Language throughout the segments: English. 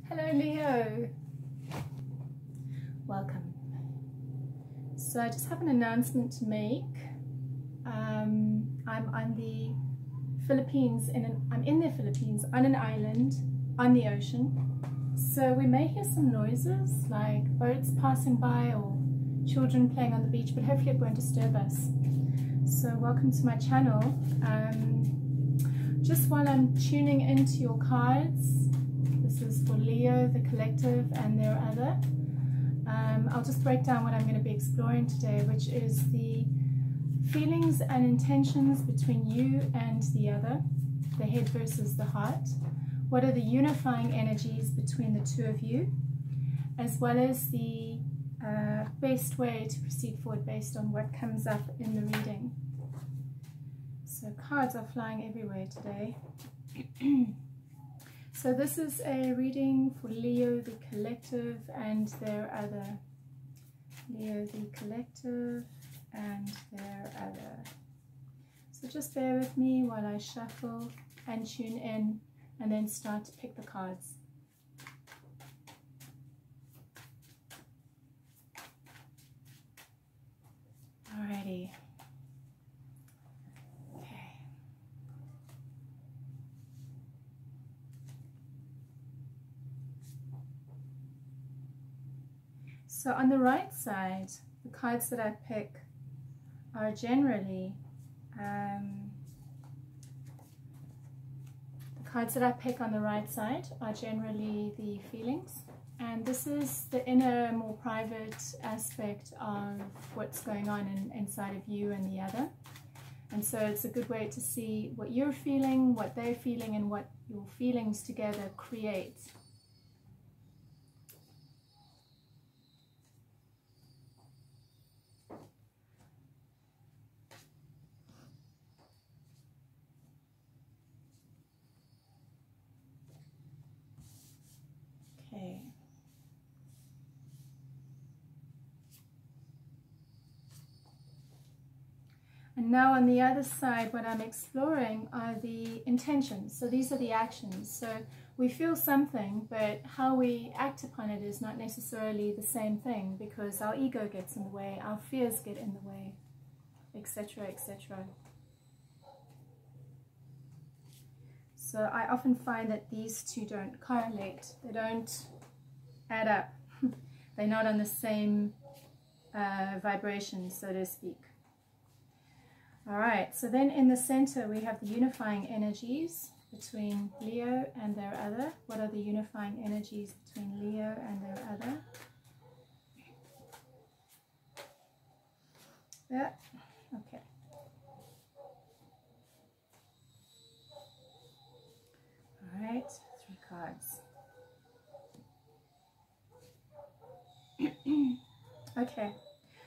Hello Leo, welcome. So I just have an announcement to make. I'm on the Philippines, I'm in the Philippines on an island on the ocean. So we may hear some noises like boats passing by or children playing on the beach, but hopefully it won't disturb us. So welcome to my channel. Just while I'm tuning into your cards, this is for Leo, the collective, and their other. I'll just break down what I'm going to be exploring today, which is the feelings and intentions between you and the other, the head versus the heart. What are the unifying energies between the two of you, as well as the best way to proceed forward based on what comes up in the reading. So cards are flying everywhere today. So this is a reading for Leo, the collective, and their other. Leo, the collective, and their other. So just bear with me while I shuffle and tune in, and then start to pick the cards. Alrighty. So on the right side, the cards that I pick are generally, the cards that I pick on the right side are generally the feelings. And this is the inner, more private aspect of what's going on inside of you and the other. And so it's a good way to see what you're feeling, what they're feeling, and what your feelings together create. Okay. And now on the other side, what I'm exploring are the intentions. So these are the actions. So we feel something, but how we act upon it is not necessarily the same thing, because our ego gets in the way, our fears get in the way, etc., etc. So I often find that these two don't correlate. They don't add up. They're not on the same vibration, so to speak. Alright, so then in the center we have the unifying energies between Leo and their other. What are the unifying energies between Leo and their other? Yeah, okay. Alright, 3 cards. Okay,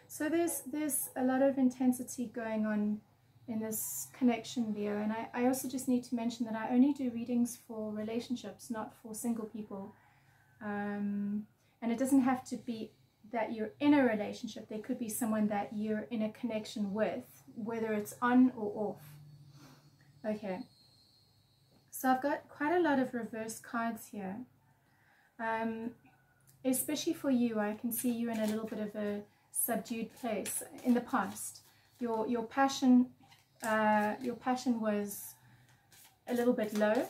so there's a lot of intensity going on in this connection, Leo, and I also just need to mention that I only do readings for relationships, not for single people. And it doesn't have to be that you're in a relationship. There could be someone that you're in a connection with, whether it's on or off. Okay. So I've got quite a lot of reverse cards here. Especially for you, I can see you in a little bit of a subdued place in the past. Your passion was a little bit low.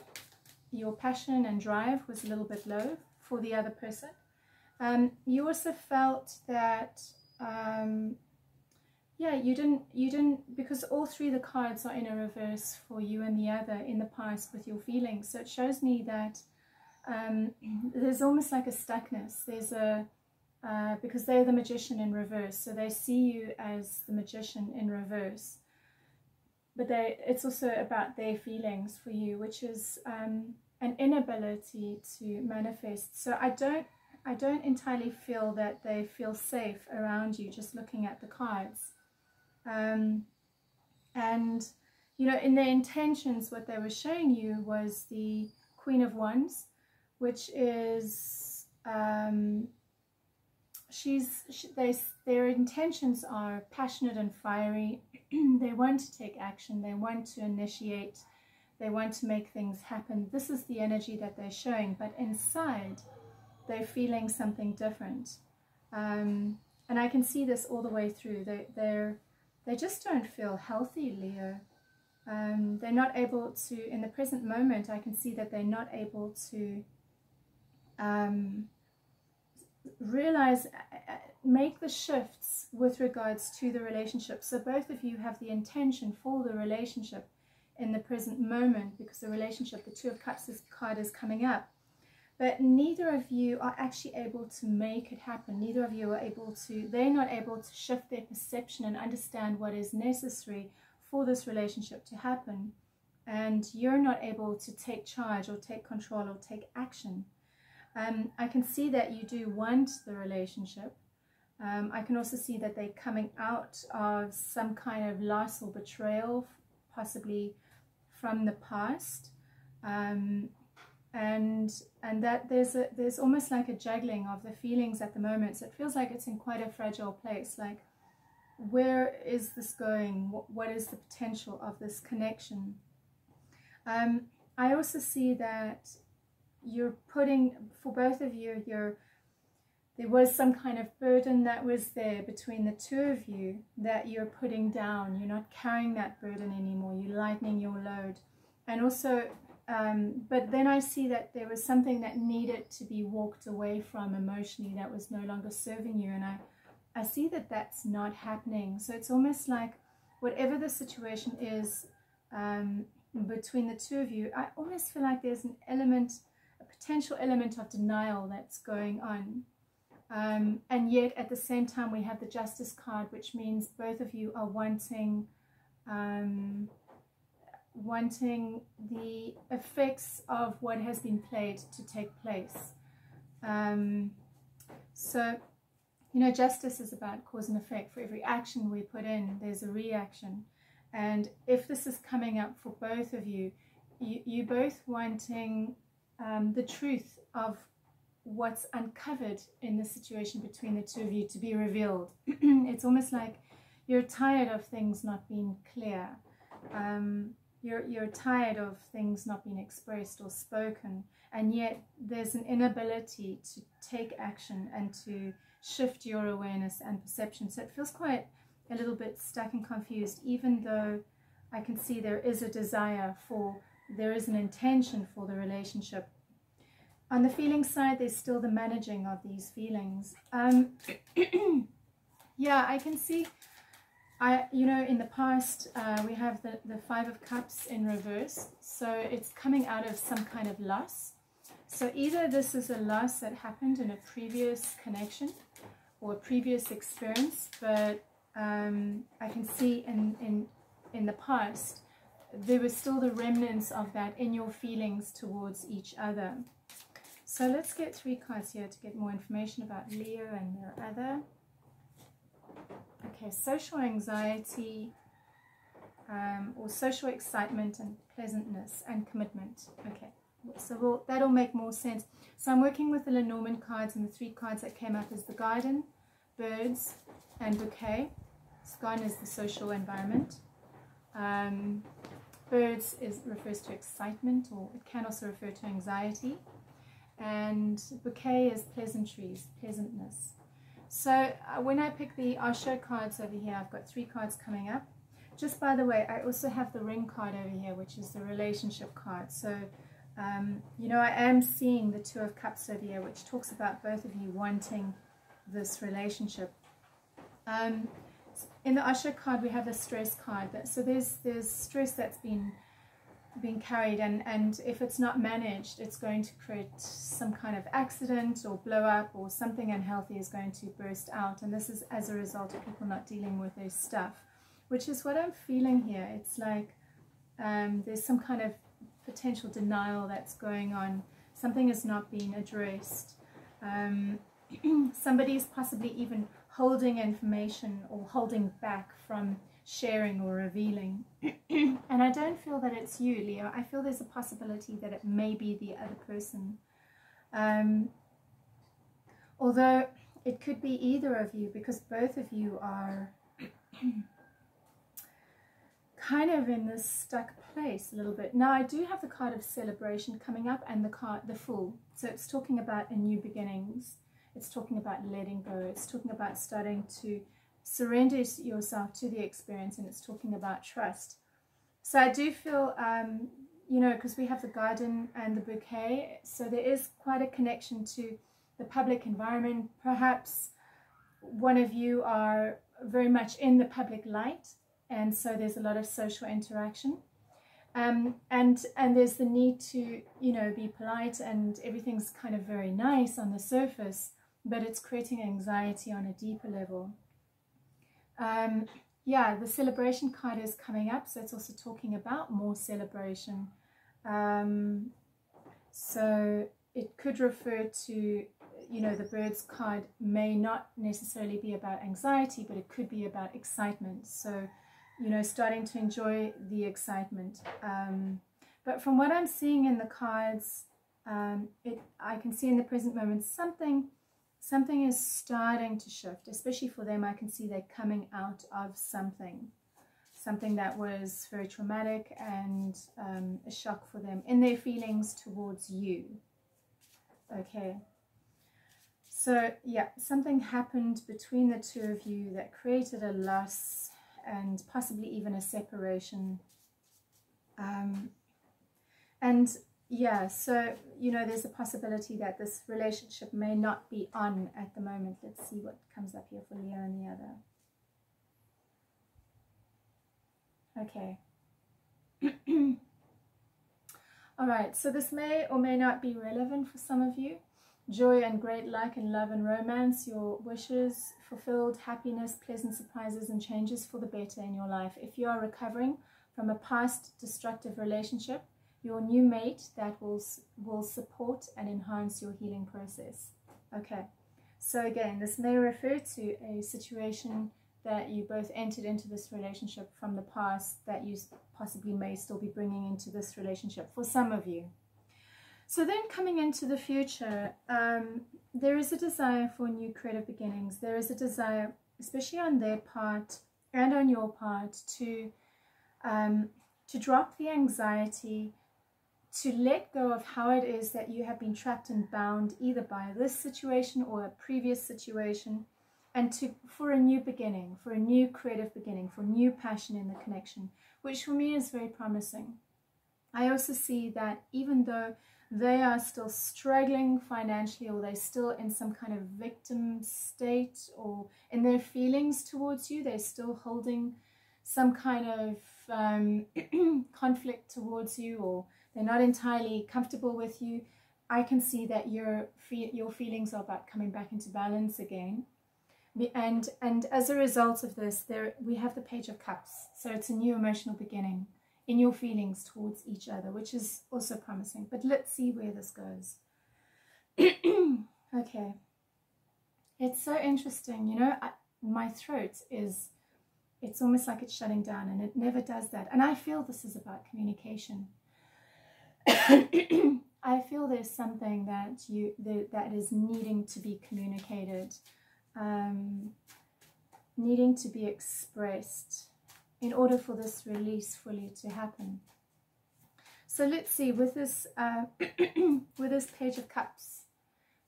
Your passion and drive was a little bit low for the other person. You also felt that yeah, you didn't, because all 3 of the cards are in a reverse for you and the other in the past with your feelings. So it shows me that there's almost like a stuckness. There's a because they're the magician in reverse, so they see you as the magician in reverse. But it's also about their feelings for you, which is an inability to manifest. So I don't entirely feel that they feel safe around you, just looking at the cards. And you know, in their intentions, what they were showing you was the Queen of Wands, which is their intentions are passionate and fiery. They want to take action, they want to initiate, they want to make things happen. This is the energy that they're showing, but inside they're feeling something different. And I can see this all the way through. They just don't feel healthy, Leo. They're not able to, in the present moment, I can see that they're not able to realize, make the shifts with regards to the relationship. So both of you have the intention for the relationship in the present moment, because the relationship, the Two of Cups card is coming up. But neither of you are actually able to make it happen. Neither of you are able to, they're not able to shift their perception and understand what is necessary for this relationship to happen. And you're not able to take charge or take control or take action. I can see that you do want the relationship. I can also see that they're coming out of some kind of loss or betrayal, possibly from the past. And that there's almost like a juggling of the feelings at the moment. So it feels like it's in quite a fragile place. Like, where is this going? What is the potential of this connection? I also see that you're putting, for both of you, there was some kind of burden that was there between the two of you that you're putting down. You're not carrying that burden anymore. You're lightening your load. And also, but then I see that there was something that needed to be walked away from emotionally that was no longer serving you. And I see that that's not happening. So it's almost like whatever the situation is between the two of you, I almost feel like there's an element, a potential element of denial that's going on. And yet at the same time we have the Justice card, which means both of you are wanting the effects of what has been played to take place. So, you know, justice is about cause and effect. For every action we put in, there's a reaction. And if this is coming up for both of you, you both wanting the truth of what's uncovered in the situation between the two of you to be revealed. It's almost like you're tired of things not being clear. You're tired of things not being expressed or spoken, and yet there's an inability to take action and to shift your awareness and perception. So it feels quite a little bit stuck and confused, even though I can see there is a desire for, there is an intention for the relationship. On the feeling side, there's still the managing of these feelings. Yeah, I can see, you know, in the past, we have the Five of Cups in reverse. So it's coming out of some kind of loss. So either this is a loss that happened in a previous connection or a previous experience, but I can see in the past, there was still the remnants of that in your feelings towards each other. So let's get 3 cards here to get more information about Leo and their other. Okay, social anxiety or social excitement and pleasantness and commitment. Okay, so that'll make more sense. So I'm working with the Lenormand cards, and the 3 cards that came up is the garden, birds, and bouquet. So garden is the social environment. Birds refers to excitement, or it can also refer to anxiety. And bouquet is pleasantries, pleasantness. So when I pick the Osho cards over here, I've got 3 cards coming up. Just by the way, I also have the ring card over here, which is the relationship card. So, you know, I am seeing the 2 of Cups over here, which talks about both of you wanting this relationship. In the Osho card, we have the stress card. So there's stress that's been carried, and if it's not managed, it's going to create some kind of accident or blow up, or something unhealthy is going to burst out. And this is as a result of people not dealing with their stuff, which is what I'm feeling here. It's like there's some kind of potential denial that's going on. Something is not being addressed. Somebody's possibly even holding information or holding back from sharing or revealing. And I don't feel that it's you, Leo. I feel there's a possibility that it may be the other person. Although it could be either of you, because both of you are kind of in this stuck place a little bit. Now I do have the card of celebration coming up and the Fool. So it's talking about a new beginnings. It's talking about letting go. It's talking about starting to surrender yourself to the experience, and it's talking about trust. So I do feel, you know, because we have the garden and the bouquet, so there is quite a connection to the public environment. Perhaps one of you are very much in the public light, and so there's a lot of social interaction. And there's the need to, you know, be polite, and everything's kind of very nice on the surface, but it's creating anxiety on a deeper level. Yeah, the celebration card is coming up, so it's also talking about more celebration. So it could refer to, you know, the Birds card may not necessarily be about anxiety, but it could be about excitement. So, you know, starting to enjoy the excitement. But from what I'm seeing in the cards, I can see in the present moment something is starting to shift, especially for them. I can see they're coming out of something that was very traumatic and a shock for them in their feelings towards you. Okay. So, yeah, something happened between the two of you that created a loss and possibly even a separation. And yeah, so, you know, there's a possibility that this relationship may not be on at the moment. Let's see what comes up here for Leo and the other. Okay. All right, so this may or may not be relevant for some of you. Joy and great luck in love and romance, your wishes fulfilled, happiness, pleasant surprises and changes for the better in your life. If you are recovering from a past destructive relationship, your new mate that will support and enhance your healing process. Okay, so again, this may refer to a situation that you both entered into this relationship from the past that you possibly may still be bringing into this relationship for some of you. So then coming into the future, there is a desire for new creative beginnings. There is a desire, especially on their part and on your part, to drop the anxiety, to let go of how it is that you have been trapped and bound either by this situation or a previous situation, and for a new beginning, for a new creative beginning, for new passion in the connection, which for me is very promising. I also see that even though they are still struggling financially, or they're still in some kind of victim state, or in their feelings towards you, they're still holding some kind of conflict towards you, or they're not entirely comfortable with you. I can see that your feelings are about coming back into balance again. And as a result of this, we have the Page of Cups. So it's a new emotional beginning in your feelings towards each other, which is also promising. But let's see where this goes. Okay. It's so interesting. You know, my throat it's almost like it's shutting down, and it never does that. And I feel this is about communication. I feel there's something that is needing to be communicated, needing to be expressed in order for this release fully to happen. So let's see, with this with this Page of Cups,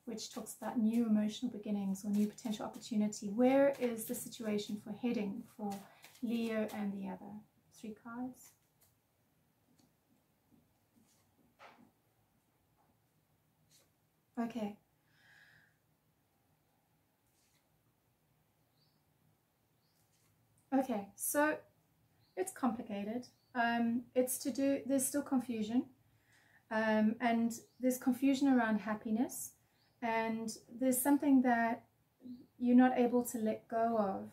which talks about new emotional beginnings or new potential opportunity, where is the situation for heading for Leo and the other? 3 cards. Okay. Okay, so it's complicated. There's still confusion. And there's confusion around happiness. And there's something that you're not able to let go of.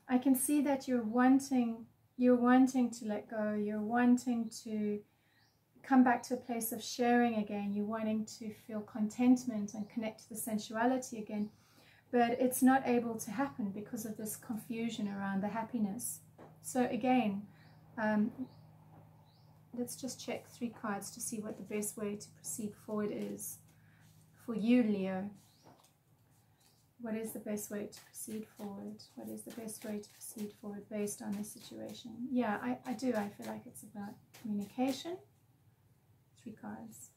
I can see that you're wanting to let go. You're wanting to come back to a place of sharing again. You're wanting to feel contentment and connect to the sensuality again. But it's not able to happen because of this confusion around the happiness. So again, let's just check 3 cards to see what the best way to proceed forward is for you, Leo. What is the best way to proceed forward? What is the best way to proceed forward based on this situation? Yeah, I do. I feel like it's about communication. 3 cards.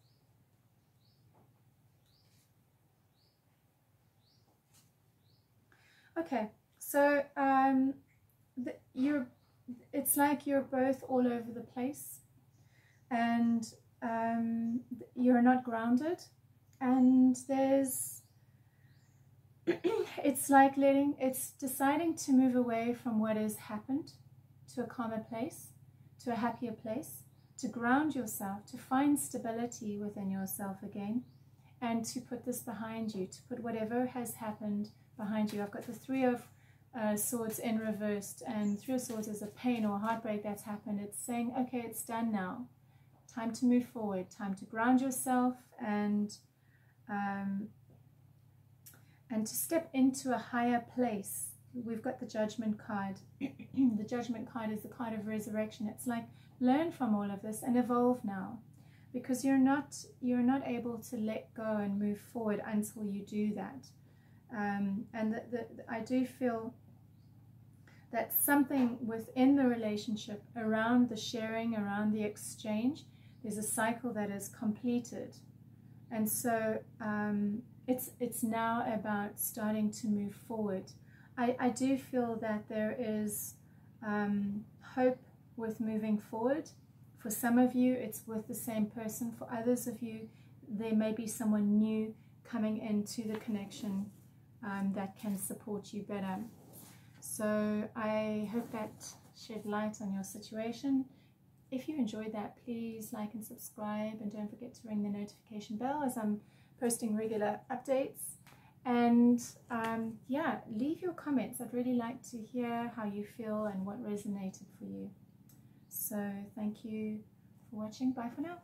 Okay, so it's like you're both all over the place, and you're not grounded, and it's like it's deciding to move away from what has happened to a calmer place, to a happier place, to ground yourself, to find stability within yourself again, and to put this behind you, to put whatever has happened behind you. I've got the 3 of Swords in reversed, and 3 of Swords is a pain or heartbreak that's happened. It's saying, okay, it's done now. Time to move forward. Time to ground yourself and to step into a higher place. We've got the Judgment card. The Judgment card is the card of resurrection. It's like, learn from all of this and evolve now, because you're not able to let go and move forward until you do that. And I do feel that something within the relationship, around the sharing, around the exchange, there's a cycle that is completed. And so it's now about starting to move forward. I do feel that there is hope with moving forward. For some of you, it's with the same person. For others of you, there may be someone new coming into the connection that can support you better. So I hope that shed light on your situation. If you enjoyed that, please like and subscribe, and don't forget to ring the notification bell as I'm posting regular updates. And yeah, leave your comments. I'd really like to hear how you feel and what resonated for you. So thank you for watching. Bye for now.